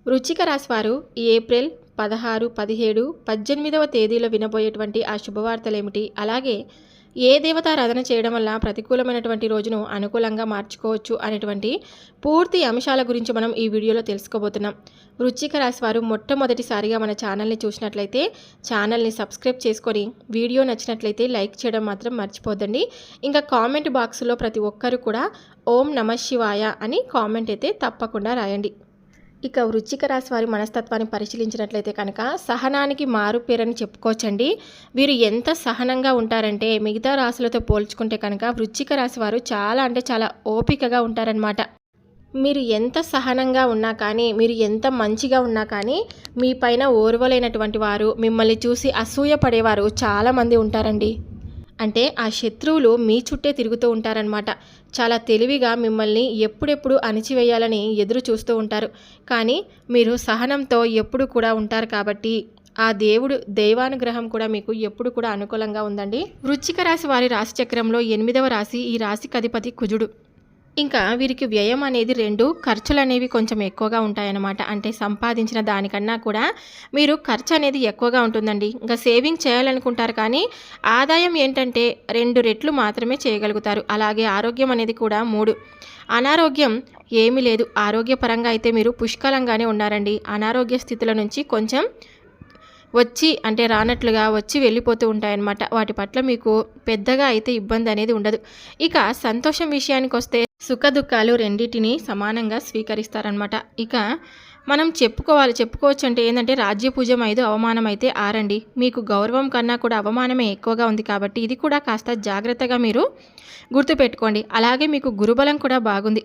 వృశ్చిక రాశి వారు ఈ ఏప్రిల్ 16, 17, 18వ తేదీలో వినబోయేటువంటి ఆ శుభవార్తలేమిటి, అలాగే ఏ దేవతారాధన చేయడం వల్ల ప్రతికూలమైనటువంటి రోజును అనుకూలంగా మార్చుకోవచ్చు అనేటువంటి పూర్తి అంశాల గురించి మనం ఈ వీడియోలో తెలుసుకోబోతున్నాం. వృశ్చిక రాశి వారు మొట్టమొదటిసారిగా మన ఛానల్ని చూసినట్లయితే ఛానల్ని సబ్స్క్రైబ్ చేసుకొని వీడియో నచ్చినట్లయితే లైక్ చేయడం మాత్రం మర్చిపోద్దండి. ఇంకా కామెంట్ బాక్స్లో ప్రతి ఒక్కరు కూడా ఓం నమ శివాయ అని కామెంట్ అయితే తప్పకుండా రాయండి. ఇక వృశ్చిక రాశి వారి మనస్తత్వాన్ని పరిశీలించినట్లయితే కనుక సహనానికి మారు పేరని చెప్పుకోవచ్చండి. వీరు ఎంత సహనంగా ఉంటారంటే మిగతా రాశులతో పోల్చుకుంటే కనుక వృశ్చిక రాశి వారు చాలా ఓపికగా ఉంటారనమాట. మీరు ఎంత సహనంగా ఉన్నా కానీ, మీరు ఎంత మంచిగా ఉన్నా కానీ మీ పైన ఓర్వలేనటువంటి వారు, మిమ్మల్ని చూసి అసూయ పడేవారు చాలామంది ఉంటారండి. అంటే ఆ శత్రువులు మీ చుట్టే తిరుగుతూ ఉంటారనమాట. చాలా తెలివిగా మిమ్మల్ని ఎప్పుడెప్పుడు అణిచివేయాలని ఎదురు చూస్తూ ఉంటారు. కానీ మీరు సహనంతో ఎప్పుడు కూడా ఉంటారు కాబట్టి ఆ దైవానుగ్రహం కూడా మీకు ఎప్పుడు కూడా అనుకూలంగా ఉందండి. వృశ్చిక రాశి వారి రాశి చక్రంలో 8వ రాశి, ఈ రాశికి అధిపతి కుజుడు. ఇంకా వీరికి వ్యయం అనేది 2, ఖర్చులు అనేవి కొంచెం ఎక్కువగా ఉంటాయన్నమాట. అంటే సంపాదించిన దానికన్నా కూడా మీరు ఖర్చు అనేది ఎక్కువగా ఉంటుందండి. ఇంకా సేవింగ్ చేయాలనుకుంటారు కానీ ఆదాయం ఏంటంటే 2 రెట్లు మాత్రమే చేయగలుగుతారు. అలాగే ఆరోగ్యం అనేది కూడా 3. అనారోగ్యం ఏమీ లేదు. ఆరోగ్యపరంగా అయితే మీరు పుష్కలంగానే ఉన్నారండి. అనారోగ్య స్థితుల నుంచి కొంచెం అంటే రానట్లుగా వచ్చి వెళ్ళిపోతూ ఉంటాయన్నమాట. వాటి పట్ల మీకు పెద్దగా అయితే ఇబ్బంది అనేది ఉండదు. ఇక సంతోషం విషయానికి వస్తే సుఖ దుఃఖాలు రెండింటిని సమానంగా స్వీకరిస్తారనమాట. ఇక మనం చెప్పుకోవచ్చు అంటే ఏంటంటే రాజ్యపూజ్యం 5, అవమానం అయితే 6 అండి. మీకు గౌరవం కన్నా కూడా అవమానమే ఎక్కువగా ఉంది కాబట్టి ఇది కూడా కాస్త జాగ్రత్తగా మీరు గుర్తుపెట్టుకోండి. అలాగే మీకు గురుబలం కూడా బాగుంది.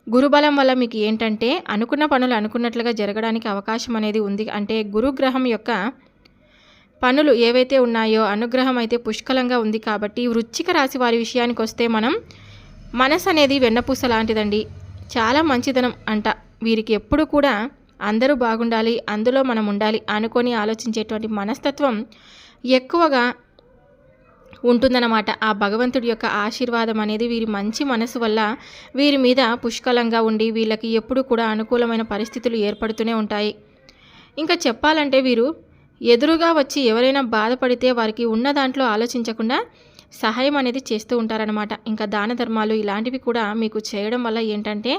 గురుబలం వల్ల మీకు ఏంటంటే అనుకున్న పనులు అనుకున్నట్లుగా జరగడానికి అవకాశం అనేది ఉంది. అంటే గురుగ్రహం యొక్క పనులు ఏవైతే ఉన్నాయో అనుగ్రహం అయితే పుష్కలంగా ఉంది. కాబట్టి వృశ్చిక రాశి వారి విషయానికి వస్తే మనసు అనేది వెన్నపూస లాంటిదండి. చాలా మంచిదనం అంట. వీరికి ఎప్పుడు కూడా అందరూ బాగుండాలి, అందులో మనం ఉండాలి అనుకొని ఆలోచించేటువంటి మనస్తత్వం ఎక్కువగా ఉంటుందన్నమాట. ఆ భగవంతుడి యొక్క ఆశీర్వాదం అనేది వీరి మంచి మనసు వల్ల వీరి మీద పుష్కలంగా ఉండి వీళ్ళకి ఎప్పుడు కూడా అనుకూలమైన పరిస్థితులు ఏర్పడుతూనే ఉంటాయి. ఇంకా చెప్పాలంటే వీరు ఎదురుగా వచ్చి ఎవరైనా బాధపడితే వారికి ఉన్న దాంట్లో ఆలోచించకుండా సహాయం అనేది చేస్తూ ఉంటారనమాట. ఇంకా దాన ధర్మాలు ఇలాంటివి కూడా మీకు చేయడం వల్ల ఏంటంటే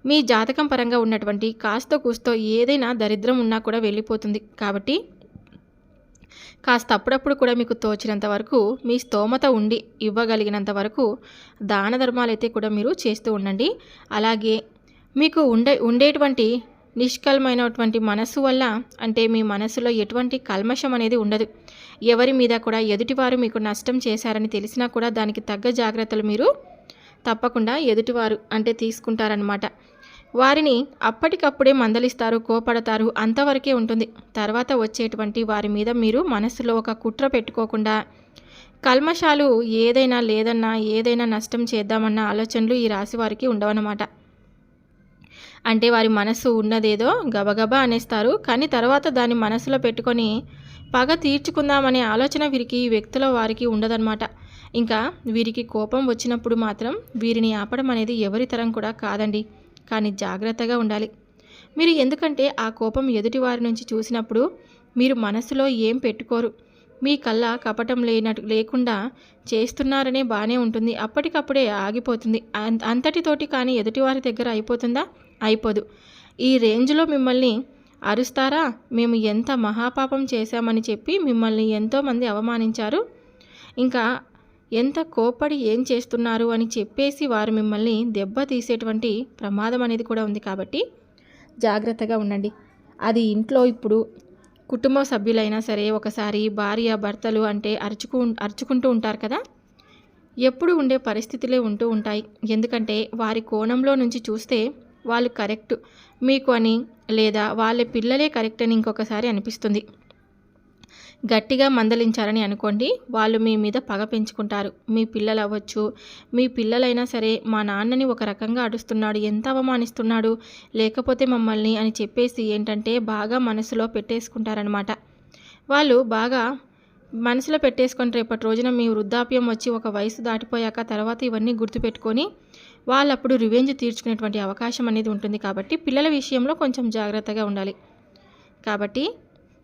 మీ జాతకం పరంగా ఉన్నటువంటి కాస్తో కూస్తో ఏదైనా దరిద్రం ఉన్నా కూడా వెళ్ళిపోతుంది. కాబట్టి కాస్త అప్పుడప్పుడు కూడా మీకు తోచినంత వరకు మీ స్తోమత ఉండి ఇవ్వగలిగినంత వరకు దాన ధర్మాలు అయితే కూడా మీరు చేస్తూ ఉండండి. అలాగే మీకు ఉండేటువంటి నిష్కల్మైనటువంటి మనస్సు వల్ల అంటే మీ మనసులో ఎటువంటి కల్మషం అనేది ఉండదు. ఎవరి మీద కూడా ఎదుటివారు మీకు నష్టం చేశారని తెలిసినా కూడా దానికి తగ్గ జాగ్రత్తలు మీరు తప్పకుండా ఎదుటివారు అంటే తీసుకుంటారనమాట. వారిని అప్పటికప్పుడే మందలిస్తారు, కోపడతారు, అంతవరకే ఉంటుంది. తర్వాత వచ్చేటువంటి వారి మీద మీరు మనసులో ఒక కుట్ర పెట్టుకోకుండా కల్మషాలు ఏదైనా నష్టం చేద్దామన్న ఆలోచనలు ఈ రాశి వారికి ఉండవన్నమాట. అంటే వారి మనసు ఉన్నదేదో గబగబా అనేస్తారు. కానీ తర్వాత దాన్ని మనసులో పెట్టుకొని పగ తీర్చుకుందామనే ఆలోచన వీరికి వ్యక్తుల వారికి ఉండదన్నమాట. ఇంకా వీరికి కోపం వచ్చినప్పుడు మాత్రం వీరిని ఆపడం అనేది ఎవరి తరం కూడా కాదండి. కానీ జాగ్రత్తగా ఉండాలి మీరు. ఎందుకంటే ఆ కోపం ఎదుటివారి నుంచి చూసినప్పుడు మీరు మనసులో ఏం పెట్టుకోరు. మీ కళ్ళ కపటం లేకుండా చేస్తున్నారనే బాగానే ఉంటుంది. అప్పటికప్పుడే ఆగిపోతుంది. అంతటితోటి కానీ ఎదుటివారి దగ్గర అయిపోతుందా? అయిపోదు. ఈ రేంజ్లో మిమ్మల్ని అరుస్తారా? మేము ఎంత మహాపాపం చేశామని చెప్పి మిమ్మల్ని ఎంతోమంది అవమానించారు. ఇంకా ఎంత కోపడి ఏం చేస్తున్నారు అని చెప్పేసి వారు మిమ్మల్ని దెబ్బ తీసేటువంటి ప్రమాదం అనేది కూడా ఉంది. కాబట్టి జాగ్రత్తగా ఉండండి. అది ఇప్పుడు కుటుంబ సభ్యులైనా సరే ఒకసారి భార్య భర్తలు అంటే అరుచుకుంటూ ఉంటారు కదా, ఎప్పుడు ఉండే పరిస్థితులే ఉంటూ ఉంటాయి. ఎందుకంటే వారి కోణంలో నుంచి చూస్తే వాళ్ళు కరెక్ట్ మీకు అని, లేదా వాళ్ళ పిల్లలే కరెక్ట్ అని ఇంకొకసారి అనిపిస్తుంది. గట్టిగా మందలించారని అనుకోండి, వాళ్ళు మీ మీద పగ పెంచుకుంటారు. మీ పిల్లలు అవ్వచ్చు, మీ పిల్లలైనా సరే మా నాన్నని ఒక రకంగా అడుస్తున్నాడు, ఎంత అవమానిస్తున్నాడు, లేకపోతే మమ్మల్ని అని చెప్పేసి ఏంటంటే బాగా మనసులో పెట్టేసుకుంటారనమాట. వాళ్ళు బాగా మనసులో పెట్టేసుకొని రేపటి రోజున మీ వృద్ధాప్యం వచ్చి ఒక వయసు దాటిపోయాక తర్వాత ఇవన్నీ గుర్తుపెట్టుకొని వాళ్ళప్పుడు రివెంజ్ తీర్చుకునేటువంటి అవకాశం అనేది ఉంటుంది. కాబట్టి పిల్లల విషయంలో కొంచెం జాగ్రత్తగా ఉండాలి. కాబట్టి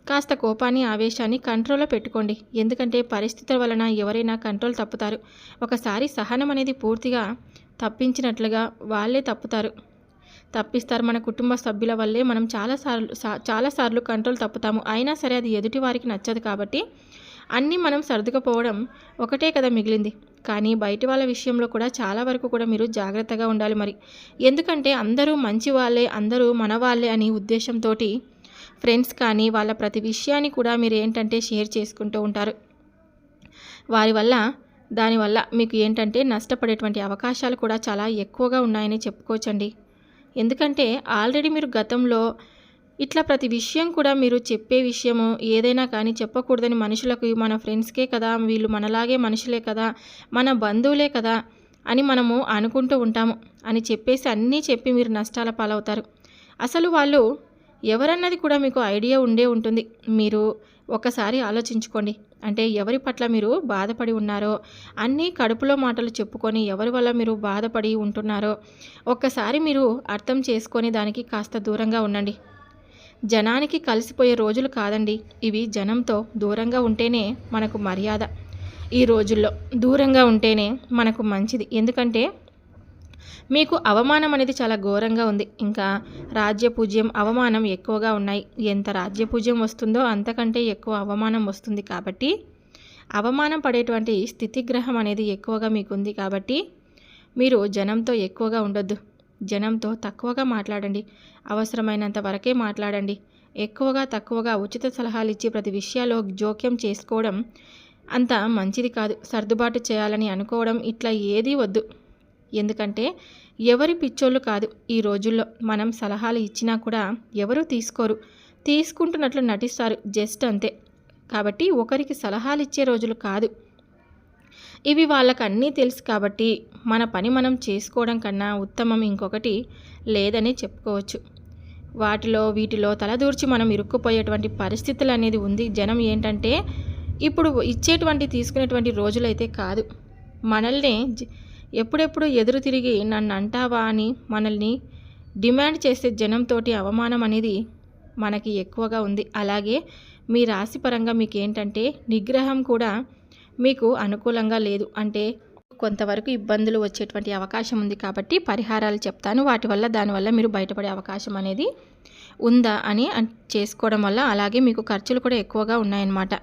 కాస్త కోపాన్ని, ఆవేశాన్ని కంట్రోల్లో పెట్టుకోండి. ఎందుకంటే పరిస్థితుల వలన ఎవరైనా కంట్రోల్ తప్పుతారు. ఒకసారి సహనం అనేది పూర్తిగా తప్పించినట్లుగా వాళ్ళే తప్పిస్తారు. మన కుటుంబ సభ్యుల వల్లే మనం చాలాసార్లు కంట్రోల్ తప్పుతాము. అయినా సరే అది ఎదుటి వారికి నచ్చదు. కాబట్టి అన్నీ మనం సర్దుకుపోవడం ఒకటే కదా మిగిలింది. కానీ బయటి వాళ్ళ విషయంలో కూడా చాలా వరకు కూడా మీరు జాగ్రత్తగా ఉండాలి మరి. ఎందుకంటే అందరూ మంచి వాళ్ళే, అందరూ మన వాళ్ళే అని ఉద్దేశంతో ఫ్రెండ్స్ కానీ వాళ్ళ ప్రతి విషయాన్ని కూడా మీరు ఏంటంటే షేర్ చేసుకుంటూ ఉంటారు. దానివల్ల మీకు ఏంటంటే నష్టపడేటువంటి అవకాశాలు కూడా చాలా ఎక్కువగా ఉన్నాయని చెప్పుకోవచ్చండి. ఎందుకంటే ఆల్రెడీ మీరు గతంలో ఇట్లా ప్రతి విషయం కూడా మీరు చెప్పే విషయము ఏదైనా కానీ చెప్పకూడదని మనుషులకు మన ఫ్రెండ్స్కే కదా, వీళ్ళు మనలాగే మనుషులే కదా, మన బంధువులే కదా అని మనము అనుకుంటూ ఉంటాము అని చెప్పేసి అన్నీ చెప్పి మీరు నష్టాల పాలవుతారు. అసలు వాళ్ళు ఎవరన్నది కూడా మీకు ఐడియా ఉంటుంది. మీరు ఒకసారి ఆలోచించుకోండి. అంటే ఎవరి పట్ల మీరు బాధపడి ఉన్నారో, అన్నీ కడుపులో మాటలు చెప్పుకొని ఎవరి వల్ల మీరు బాధపడి ఉంటున్నారో ఒక్కసారి మీరు అర్థం చేసుకొని దానికి కాస్త దూరంగా ఉండండి. జనానికి కలిసిపోయే రోజులు కాదండి ఇవి. జనంతో దూరంగా ఉంటేనే మనకు మర్యాద. ఈ రోజుల్లో దూరంగా ఉంటేనే మనకు మంచిది. ఎందుకంటే మీకు అవమానం అనేది చాలా ఘోరంగా ఉంది. ఇంకా రాజ్యపూజ్యం, అవమానం ఎక్కువగా ఉన్నాయి. ఎంత రాజ్యపూజ్యం వస్తుందో అంతకంటే ఎక్కువ అవమానం వస్తుంది. కాబట్టి అవమానం పడేటువంటి స్థితిగ్రహం అనేది ఎక్కువగా మీకుంది. కాబట్టి మీరు జనంతో ఎక్కువగా ఉండొద్దు. జనంతో తక్కువగా మాట్లాడండి. అవసరమైనంత వరకే మాట్లాడండి. తక్కువగా ఉచిత సలహాలు ఇచ్చి ప్రతి విషయాల్లో జోక్యం చేసుకోవడం అంత మంచిది కాదు. సర్దుబాటు చేయాలని అనుకోవడం ఇట్లా ఏదీ వద్దు. ఎందుకంటే ఎవరి పిచ్చోళ్ళు కాదు. ఈ రోజుల్లో మనం సలహాలు ఇచ్చినా కూడా ఎవరు తీసుకోరు. తీసుకుంటున్నట్లు నటిస్తారు జస్ట్ అంతే. కాబట్టి ఒకరికి సలహాలు ఇచ్చే రోజులు కాదు ఇవి. వాళ్ళకు అన్నీ తెలుసు. కాబట్టి మన పని మనం చేసుకోవడం కన్నా ఉత్తమం ఇంకొకటి లేదని చెప్పుకోవచ్చు. వీటిలో తలదూర్చి మనం ఇరుక్కుపోయేటువంటి పరిస్థితులు అనేది ఉంది. జనం ఏంటంటే ఇప్పుడు తీసుకునేటువంటి రోజులైతే కాదు. మనల్ని ఎప్పుడెప్పుడు ఎదురు తిరిగి నన్ను అంటావా అని మనల్ని డిమాండ్ చేసే జనంతోటి అవమానం అనేది మనకి ఎక్కువగా ఉంది. అలాగే మీ రాశి పరంగా మీకు ఏంటంటే నిగ్రహం కూడా మీకు అనుకూలంగా లేదు. అంటే కొంతవరకు ఇబ్బందులు వచ్చేటువంటి అవకాశం ఉంది. కాబట్టి పరిహారాలు చెప్తాను. దానివల్ల మీరు బయటపడే అవకాశం అనేది ఉందా అని చేసుకోవడం వల్ల. అలాగే మీకు ఖర్చులు కూడా ఎక్కువగా ఉన్నాయన్నమాట.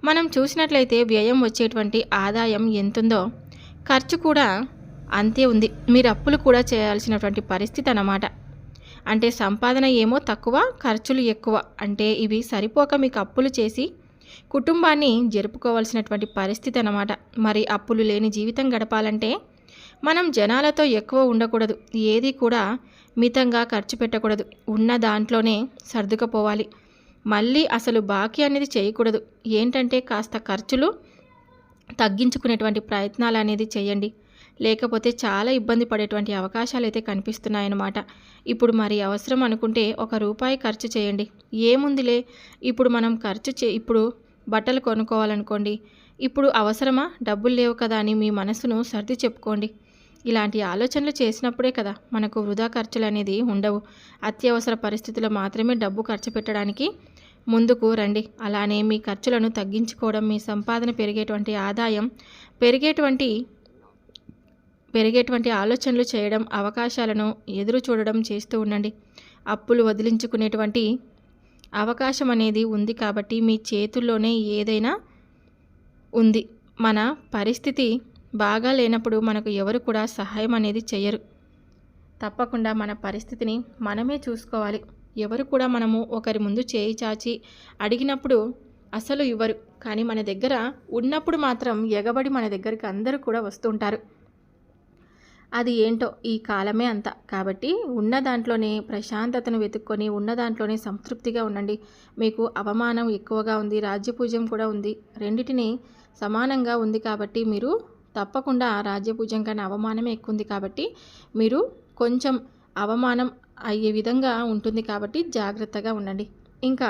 మనం చూసినట్లయితే వ్యయం వచ్చేటువంటి ఆదాయం ఎంతుందో ఖర్చు కూడా అంతే ఉంది. మీరు అప్పులు కూడా చేయాల్సినటువంటి పరిస్థితి అన్నమాట. అంటే సంపాదన ఏమో తక్కువ, ఖర్చులు ఎక్కువ. అంటే ఇవి సరిపోక మీకు అప్పులు చేసి కుటుంబాన్ని జరుపుకోవాల్సినటువంటి పరిస్థితి అన్నమాట. మరి అప్పులు లేని జీవితం గడపాలంటే మనం జనాలతో ఎక్కువ ఉండకూడదు. ఏది కూడా మితంగా ఖర్చు పెట్టకూడదు. ఉన్న దాంట్లోనే సర్దుకుపోవాలి. మళ్ళీ అసలు బాకీ అనేది చేయకూడదు. ఏంటంటే కాస్త ఖర్చులు తగ్గించుకునేటువంటి ప్రయత్నాలు అనేది చేయండి. లేకపోతే చాలా ఇబ్బంది పడేటువంటి అవకాశాలు అయితే కనిపిస్తున్నాయన్నమాట. ఇప్పుడు మరి అవసరం అనుకుంటే ₹1 ఖర్చు చేయండి. ఏముందిలే, ఇప్పుడు మనం ఇప్పుడు బట్టలు కొనుక్కోవాలనుకోండి, ఇప్పుడు అవసరమా, డబ్బులు లేవు కదా అని మీ మనసును సర్ది చెప్పుకోండి. ఇలాంటి ఆలోచనలు చేసినప్పుడే కదా మనకు వృధా ఖర్చులు అనేది ఉండవు. అత్యవసర పరిస్థితుల్లో మాత్రమే డబ్బు ఖర్చు పెట్టడానికి ముందుకు రండి. అలానే మీ ఖర్చులను తగ్గించుకోవడం, మీ సంపాదన పెరిగేటువంటి ఆదాయం పెరిగేటువంటి ఆలోచనలు చేయడం, అవకాశాలను ఎదురు చూడడం చేస్తూ ఉండండి. అప్పులు వదిలించుకునేటువంటి అవకాశం అనేది ఉంది. కాబట్టి మీ చేతుల్లోనే ఏదైనా ఉంది. మన పరిస్థితి బాగా లేనప్పుడు మనకు ఎవరు కూడా సహాయం అనేది చేయరు. తప్పకుండా మన పరిస్థితిని మనమే చూసుకోవాలి. ఎవరు కూడా మనము ఒకరి ముందు చేయి చాచి అడిగినప్పుడు అసలు ఇవ్వరు. కానీ మన దగ్గర ఉన్నప్పుడు మాత్రం ఎగబడి మన దగ్గరికి అందరూ కూడా వస్తుంటారు. అది ఏంటో ఈ కాలమే అంత. కాబట్టి ఉన్న దాంట్లోనే ప్రశాంతతను వెతుక్కొని ఉన్న దాంట్లోనే సంతృప్తిగా ఉండండి. మీకు అవమానం ఎక్కువగా ఉంది, రాజ్యపూజ్యం కూడా ఉంది. రెండిటిని సమానంగా ఉంది. కాబట్టి మీరు తప్పకుండా రాజ్యపూజ్యం కన్నా అవమానమే ఎక్కువ ఉంది. కాబట్టి మీరు కొంచెం అవమానం అయ్యే విధంగా ఉంటుంది. కాబట్టి జాగ్రత్తగా ఉండండి. ఇంకా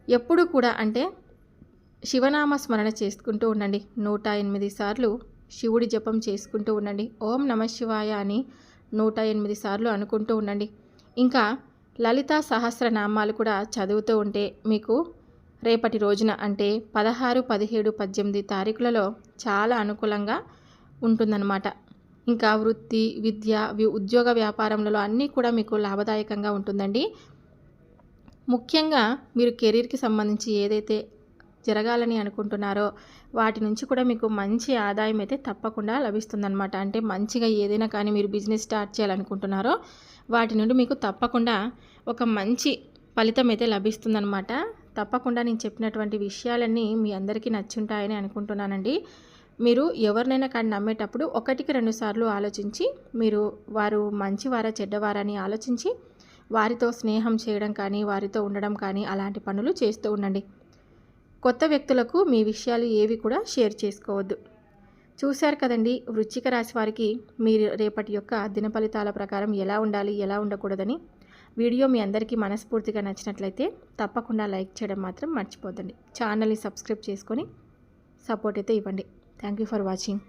ఎప్పుడు కూడా అంటే శివనామ స్మరణ చేసుకుంటూ ఉండండి. 108 సార్లు శివుడి జపం చేసుకుంటూ ఉండండి. ఓం నమః శివాయ అని 108 సార్లు అనుకుంటూ ఉండండి. ఇంకా లలితా సహస్రనామాలు కూడా చదువుతూ ఉంటే మీకు రేపటి రోజున అంటే 16, 17, 18 తారీఖులలో చాలా అనుకూలంగా ఉంటుందన్నమాట. ఇంకా వృత్తి, విద్య, ఉద్యోగ వ్యాపారములలో అన్నీ కూడా మీకు లాభదాయకంగా ఉంటుందండి. ముఖ్యంగా మీరు కెరీర్కి సంబంధించి ఏదైతే జరగాలని అనుకుంటున్నారో వాటి నుంచి కూడా మీకు మంచి ఆదాయం అయితే తప్పకుండా లభిస్తుందన్నమాట. అంటే మంచిగా ఏదైనా కానీ మీరు బిజినెస్ స్టార్ట్ చేయాలనుకుంటున్నారో వాటి నుండి మీకు తప్పకుండా ఒక మంచి ఫలితం అయితే లభిస్తుందన్నమాట. తప్పకుండా నేను చెప్పినటువంటి విషయాలన్నీ మీ అందరికీ నచ్చుంటాయని అనుకుంటున్నానండి. మీరు ఎవరినైనా కానీ నమ్మేటప్పుడు 1కి 2 సార్లు ఆలోచించి మీరు వారు మంచివారా చెడ్డవారా అని ఆలోచించి వారితో స్నేహం చేయడం కానీ వారితో ఉండడం కానీ అలాంటి పనులు చేస్తూ ఉండండి. కొత్త వ్యక్తులకు మీ విషయాలు ఏవి కూడా షేర్ చేసుకోవద్దు. చూశారు కదండి వృశ్చిక రాశి వారికి మీరు రేపటి యొక్క దిన ఫలితాల ప్రకారం ఎలా ఉండాలి ఎలా ఉండకూడదని. వీడియో మీ అందరికీ మనస్ఫూర్తిగా నచ్చినట్లయితే తప్పకుండా లైక్ చేయడం మాత్రం మర్చిపోద్దండి. ఛానల్ని సబ్స్క్రైబ్ చేసుకొని సపోర్ట్ అయితే ఇవ్వండి. Thank you for watching.